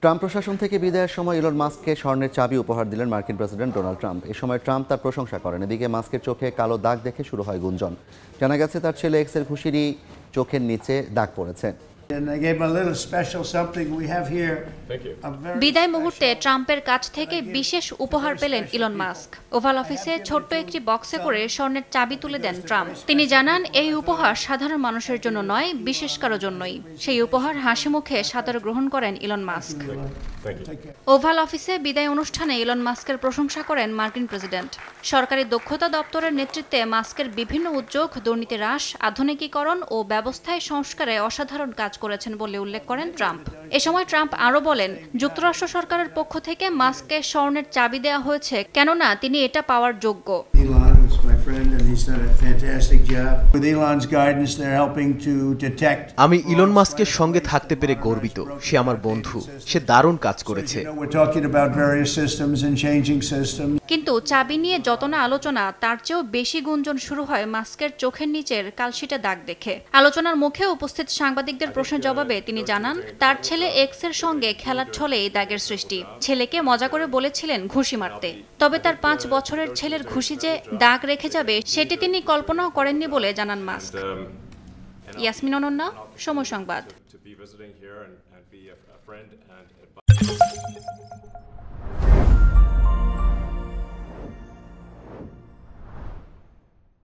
Trump প্রশাসন থেকে বিদায়ের সময় ইলন মাস্ককে স্বর্ণের চাবি উপহার দিলেন মার্কিন প্রেসিডেন্ট ডোনাল্ড ট্রাম্প। এ সময় ট্রাম্প তার প্রশংসা করেন। এদিকে মাস্কের চোখে কালো দাগ দেখে শুরু হয় গুঞ্জন। জানা গেছে তার ছেলে এক্সের ঘুষিরই চোখের নিচে দাগ পড়েছে। বিদায় মুহূর্তে ট্রাম্পের কাছ থেকে বিশেষ উপহার পেলেন ইলন মাস্ক। ওভাল অফিসে ছোট্ট একটি বক্সে করে স্বর্ণের চাবি তুলে দেন ট্রাম্প। তিনি জানান, এই উপহার সাধারণ মানুষের জন্য নয়, বিশেষ কারো জন্যই। সেই উপহার হাসি মুখে সাদরে গ্রহণ করেন ইলন মাস্ক। ওভাল অফিসে বিদায় অনুষ্ঠানে ইলন মাস্কের প্রশংসা করেন মার্কিন প্রেসিডেন্ট। সরকারি দক্ষতা দপ্তরের নেতৃত্বে মাস্কের বিভিন্ন উদ্যোগ দুর্নীতি হ্রাস, আধুনিকীকরণ ও ব্যবস্থায় সংস্কারে অসাধারণ কাজ করেছেন বলে উল্লেখ করেন ট্রাম্প। এ সময় ট্রাম্প আরও বলেন, যুক্তরাষ্ট্র সরকারের পক্ষ থেকে মাস্ককে স্বর্ণের চাবি দেওয়া হয়েছে কেননা তিনি এটা পাওয়ার যোগ্য। আমি ইলন মাস্কের সঙ্গে থাকতে পেরে গর্বিত। সে আমার বন্ধু, সে দারুণ কাজ করেছে। কিন্তু চাবি নিয়ে যত না আলোচনা, তার চেয়েও বেশি গুঞ্জন শুরু হয় মাস্কের চোখের নিচের কালশিটে দাগ দেখে। আলোচনার মুখে উপস্থিত সাংবাদিকদের প্রশ্নের জবাবে তিনি জানান, তার ছেলে এক্সের সঙ্গে খেলার ছলে এই দাগের সৃষ্টি। ছেলেকে মজা করে বলেছিলেন ঘুষি মারতে। তবে তার 5 বছরের ছেলের ঘুষি যে দাগ রেখে যাবে সেটি তিনি কল্পনাও করেননি বলে জানান মাস্ক। ইয়াসমিন অনন্যা, সময় সংবাদ।